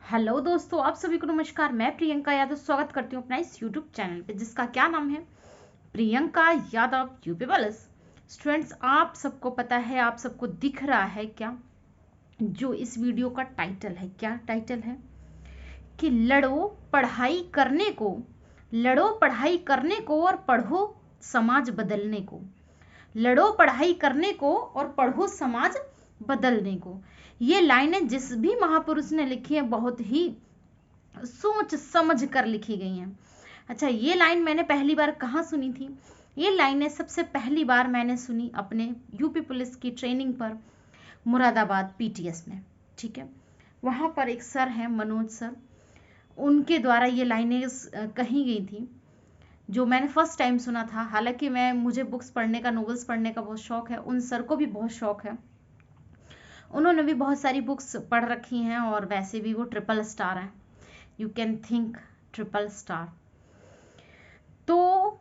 Hello दोस्तों, आप सभी को नमस्कार। मैं प्रियंका यादव स्वागत करती हूँ अपना इस यूट्यूब चैनल पे, जिसका क्या नाम है, Priyanka Yadav UP plus. Students, आप सबको पता है, आप सबको दिख रहा है क्या, जो इस वीडियो का टाइटल है, क्या टाइटल है कि लड़ो पढ़ाई करने को, लड़ो पढ़ाई करने को और पढ़ो समाज बदलने को। लड़ो पढ़ाई करने को और पढ़ो समाज बदलने को। ये लाइनें जिस भी महापुरुष ने लिखी है बहुत ही सोच समझ कर लिखी गई हैं। अच्छा, ये लाइन मैंने पहली बार कहाँ सुनी थी? ये लाइनें सबसे पहली बार मैंने सुनी अपने यूपी पुलिस की ट्रेनिंग पर, मुरादाबाद पीटीएस में। ठीक है, वहाँ पर एक सर हैं, मनोज सर, उनके द्वारा ये लाइनें कही गई थी, जो मैंने फर्स्ट टाइम सुना था। हालांकि मुझे बुक्स पढ़ने का, नॉवेल्स पढ़ने का बहुत शौक है, उन सर को भी बहुत शौक है, उन्होंने भी बहुत सारी बुक्स पढ़ रखी हैं और वैसे भी वो ट्रिपल स्टार हैं। You can think, triple star. तो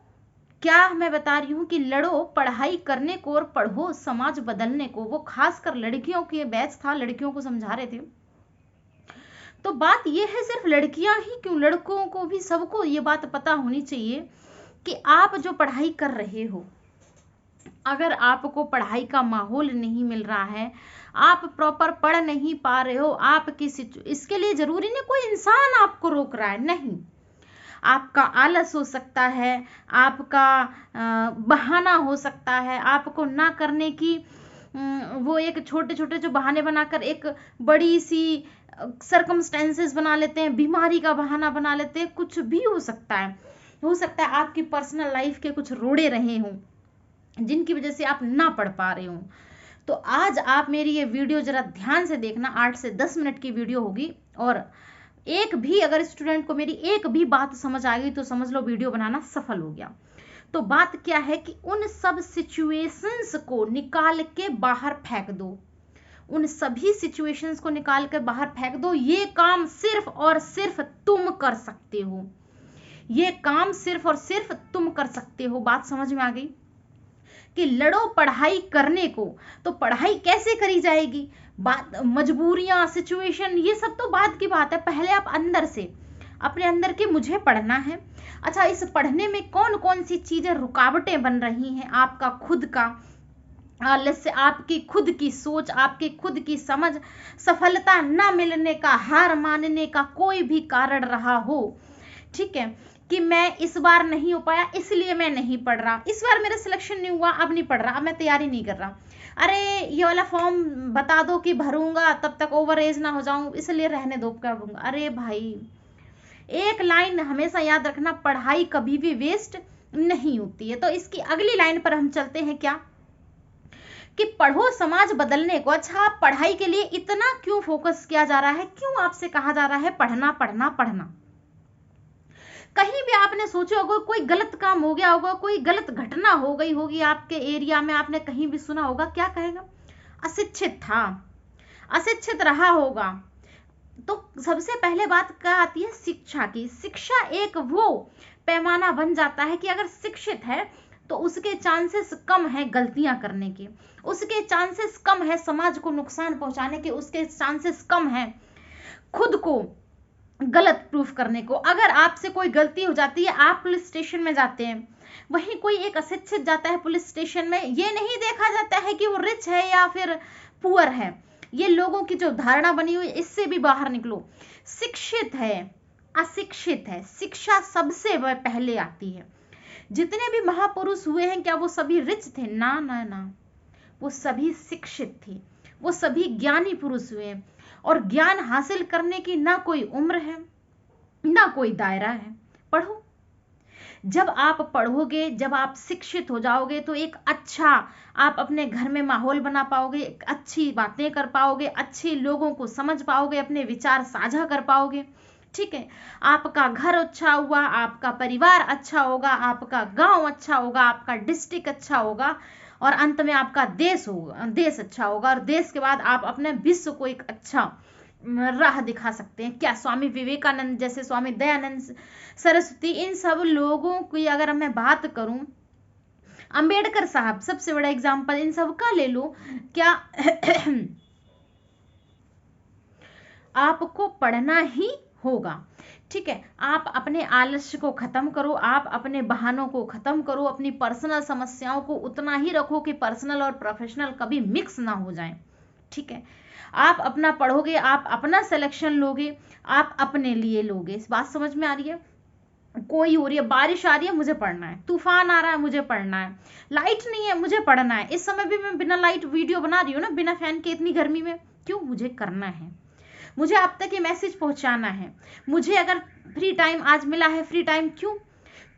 क्या मैं बता रही हूँ कि लड़ो पढ़ाई करने को और पढ़ो समाज बदलने को। वो खासकर लड़कियों के बैच था, लड़कियों को समझा रहे थे। तो बात ये है, सिर्फ लड़कियां ही क्यों, लड़कों को भी, सबको ये बात पता होनी चाहिए कि आप जो पढ़ाई कर रहे हो, अगर आपको पढ़ाई का माहौल नहीं मिल रहा है, आप प्रॉपर पढ़ नहीं पा रहे हो, आपकी इसके लिए जरूरी नहीं कोई इंसान आपको रोक रहा है, नहीं। आपका आलस हो सकता है, आपका बहाना हो सकता है, आपको ना करने की वो एक छोटे छोटे जो बहाने बनाकर एक बड़ी सी सरकमस्टेंसेस बना लेते हैं, बीमारी का बहाना बना लेते हैं, कुछ भी हो सकता है। हो सकता है आपकी पर्सनल लाइफ के कुछ रोड़े रहे हों जिनकी वजह से आप ना पढ़ पा रहे हो। तो आज आप मेरी ये वीडियो जरा ध्यान से देखना, 8 से 10 मिनट की वीडियो होगी, और एक भी अगर स्टूडेंट को मेरी एक भी बात समझ आ गई तो समझ लो वीडियो बनाना सफल हो गया। तो बात क्या है कि उन सब सिचुएशंस को निकाल के बाहर फेंक दो, उन सभी सिचुएशंस को निकाल कर बाहर फेंक दो। ये काम सिर्फ और सिर्फ तुम कर सकते हो, ये काम सिर्फ और सिर्फ तुम कर सकते हो। बात समझ में आ गई कि लड़ो पढ़ाई करने को। तो पढ़ाई कैसे करी जाएगी? बात मजबूरियां, सिचुएशन, ये सब तो बात की बात है। पहले आप अंदर से, अपने अंदर के मुझे पढ़ना है। अच्छा, इस पढ़ने में कौन कौन सी चीजें रुकावटें बन रही हैं? आपका खुद का आलस्य, आपकी खुद की सोच, आपकी खुद की समझ, सफलता ना मिलने का, हार मानने का कोई भी कारण रहा हो, ठीक है, कि मैं इस बार नहीं हो पाया इसलिए मैं नहीं पढ़ रहा, इस बार मेरा सिलेक्शन नहीं हुआ अब नहीं पढ़ रहा, अब मैं तैयारी नहीं कर रहा, अरे ये वाला फॉर्म बता दो कि भरूंगा तब तक ओवर एज ना हो जाऊं इसलिए रहने दो, क्या दूंगा। अरे भाई, एक लाइन हमेशा याद रखना, पढ़ाई कभी भी वेस्ट नहीं होती है। तो इसकी अगली लाइन पर हम चलते हैं, क्या कि पढ़ो समाज बदलने को। अच्छा, पढ़ाई के लिए इतना क्यों फोकस किया जा रहा है, क्यों आपसे कहा जा रहा है पढ़ना पढ़ना पढ़ना? कहीं भी आपने सोचा होगा कोई गलत काम हो गया होगा, कोई गलत घटना हो गई होगी आपके एरिया में, आपने कहीं भी सुना होगा, क्या कहेगा? अशिक्षित था, अशिक्षित रहा होगा। तो सबसे पहले बात क्या आती है? शिक्षा की। शिक्षा एक वो पैमाना बन जाता है कि अगर शिक्षित है तो उसके चांसेस कम है गलतियां करने के, उसके चांसेस कम है समाज को नुकसान पहुंचाने के, उसके चांसेस कम है खुद को गलत प्रूफ करने को। अगर आपसे कोई गलती हो जाती है, आप पुलिस स्टेशन में जाते हैं, वहीं कोई एक अशिक्षित जाता है पुलिस स्टेशन में, ये नहीं देखा जाता है कि वो रिच है या फिर पुअर है। ये लोगों की जो धारणा बनी हुई, इससे भी बाहर निकलो। शिक्षित है, अशिक्षित है, शिक्षा सबसे पहले आती है। जितने भी महापुरुष हुए हैं, क्या वो सभी रिच थे? ना ना ना, वो सभी शिक्षित थे, वो सभी ज्ञानी पुरुष हुए हैं। और ज्ञान हासिल करने की ना कोई उम्र है, ना कोई दायरा है। पढ़ो। जब आप पढ़ोगे, जब आप शिक्षित हो जाओगे, तो एक अच्छा आप अपने घर में माहौल बना पाओगे, अच्छी बातें कर पाओगे, अच्छे लोगों को समझ पाओगे, अपने विचार साझा कर पाओगे, ठीक है। आपका घर अच्छा हुआ, आपका परिवार अच्छा होगा, आपका गांव अच्छा होगा, आपका डिस्ट्रिक्ट अच्छा होगा, और अंत में आपका देश होगा, देश अच्छा होगा, और देश के बाद आप अपने विश्व को एक अच्छा राह दिखा सकते हैं। क्या स्वामी विवेकानंद जैसे, स्वामी दयानंद सरस्वती, इन सब लोगों की अगर मैं बात करूं, अंबेडकर साहब सबसे बड़ा एग्जाम्पल इन सब का ले लो, क्या आपको पढ़ना ही होगा। ठीक है, आप अपने आलस्य को खत्म करो, आप अपने बहानों को खत्म करो, अपनी पर्सनल समस्याओं को उतना ही रखो कि पर्सनल और प्रोफेशनल कभी मिक्स ना हो जाए। ठीक है, आप अपना पढ़ोगे, आप अपना सिलेक्शन लोगे, आप अपने लिए लोगे। इस बात समझ में आ रही है? कोई हो रही है, बारिश आ रही है, मुझे पढ़ना है, तूफान आ रहा है, मुझे पढ़ना है, लाइट नहीं है, मुझे पढ़ना है। इस समय भी मैं बिना लाइट वीडियो बना रही हूँ ना, बिना फैन के, इतनी गर्मी में। क्यों? मुझे करना है, मुझे आप तक ये मैसेज पहुंचाना है। मुझे अगर फ्री टाइम आज मिला है, फ्री टाइम क्यों?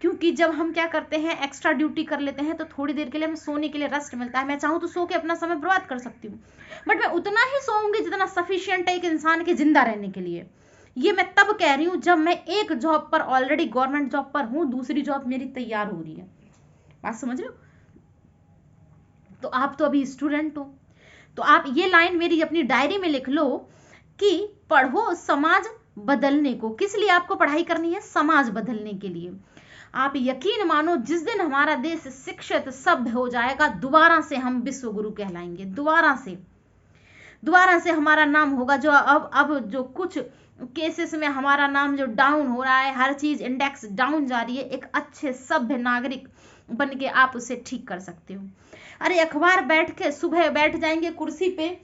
क्योंकि जब हम क्या करते हैं, एक्स्ट्रा ड्यूटी कर लेते हैं तो थोड़ी देर के लिए हमें सोने के लिए रेस्ट मिलता है। मैं चाहूँ तो सो के अपना समय बर्बाद कर सकती हूँ, बट मैं उतना ही सोऊंगी जितना सफिशिएंट है एक इंसान के जिंदा रहने के लिए। ये मैं तब कह रही हूँ जब मैं एक जॉब पर, ऑलरेडी गवर्नमेंट जॉब पर हूँ, दूसरी जॉब मेरी तैयार हो रही है। बात समझ रहे हो? तो आप तो अभी स्टूडेंट हो, तो आप ये लाइन मेरी अपनी डायरी में लिख लो कि पढ़ो समाज बदलने को। किस लिए आपको पढ़ाई करनी है? समाज बदलने के लिए। आप यकीन मानो, जिस दिन हमारा देश शिक्षित सभ्य हो जाएगा, दोबारा से हम विश्व गुरु कहलाएंगे। दोबारा से हमारा नाम होगा। जो अब जो कुछ केसेस में हमारा नाम जो डाउन हो रहा है, हर चीज इंडेक्स डाउन जा रही है, एक अच्छे सभ्य नागरिक बन के आप उसे ठीक कर सकते हो। अरे अखबार बैठ के सुबह बैठ जाएंगे कुर्सी पे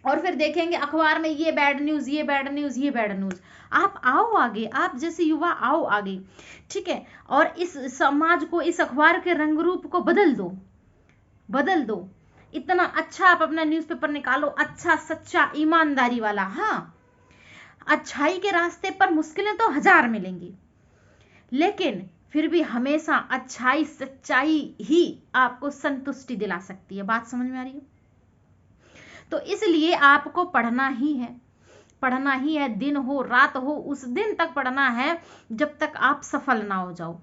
और फिर देखेंगे अखबार में ये बैड न्यूज, ये बैड न्यूज, ये बैड न्यूज। आप आओ आगे, आप जैसे युवा आओ आगे। ठीक है, और इस समाज को, इस अखबार के रंग रूप को बदल दो। इतना अच्छा आप अपना न्यूज़पेपर निकालो, अच्छा, सच्चा, ईमानदारी वाला। हाँ, अच्छाई के रास्ते पर मुश्किलें तो 1000 मिलेंगी, लेकिन फिर भी हमेशा अच्छाई, सच्चाई ही आपको संतुष्टि दिला सकती है। बात समझ में आ रही है? तो इसलिए आपको पढ़ना ही है। दिन हो रात हो, उस दिन तक पढ़ना है जब तक आप सफल ना हो जाओ,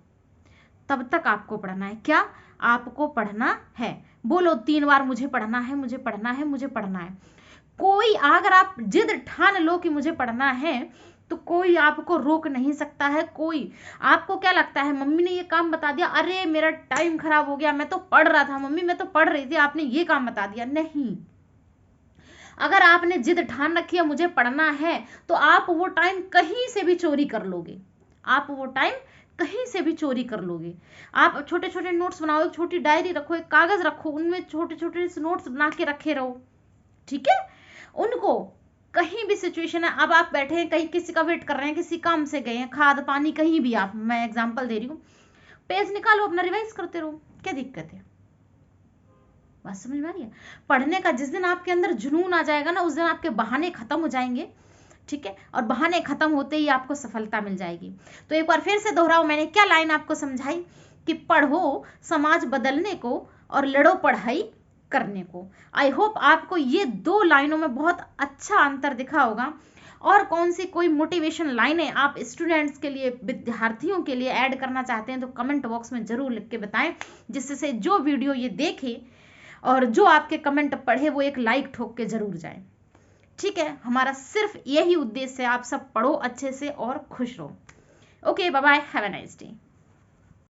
तब तक आपको पढ़ना है। क्या? आपको पढ़ना है। बोलो 3 बार, मुझे पढ़ना है, मुझे पढ़ना है, मुझे पढ़ना है। कोई, अगर आप जिद ठान लो कि मुझे पढ़ना है, तो कोई आपको रोक नहीं सकता है। कोई, आपको क्या लगता है, मम्मी ने ये काम बता दिया, अरे मेरा टाइम खराब हो गया, मैं तो पढ़ रहा था मम्मी, मैं तो पढ़ रही थी, आपने ये काम बता दिया। नहीं, अगर आपने जिद ठान रखी है मुझे पढ़ना है, तो आप वो टाइम कहीं से भी चोरी कर लोगे। आप छोटे छोटे नोट्स बनाओ, एक छोटी डायरी रखो, एक कागज रखो, उनमें छोटे छोटे नोट्स बना के रखे रहो। ठीक है, उनको कहीं भी सिचुएशन है, अब आप बैठे हैं कहीं, किसी का वेट कर रहे हैं, किसी काम से गए हैं, खाद पानी कहीं भी, आप, मैं एग्जांपल दे रही हूँ, पेज निकालो, अपना रिवाइज करते रहो। क्या दिक्कत है? बात समझ में आ रही है? पढ़ने का जिस दिन आपके अंदर जुनून आ जाएगा ना, उस दिन आपके बहाने खत्म हो जाएंगे। ठीक है, और बहाने खत्म होते ही आपको सफलता मिल जाएगी। तो एक बार फिर से दोहराओ, मैंने क्या लाइन आपको समझाई कि पढ़ो समाज बदलने को और लड़ो पढ़ाई करने को। आई होप आपको ये 2 लाइनों में बहुत अच्छा अंतर दिखा होगा। और कौन सी कोई मोटिवेशन लाइनें आप स्टूडेंट्स के लिए, विद्यार्थियों के लिए ऐड करना चाहते हैं तो कमेंट बॉक्स में जरूर लिख के बताएं, जिससे जो वीडियो ये देखे और जो आपके कमेंट पढ़े वो एक लाइक ठोक के जरूर जाए। ठीक है, हमारा सिर्फ यही उद्देश्य है, आप सब पढ़ो अच्छे से और खुश रहो। Okay, bye bye, have a nice day.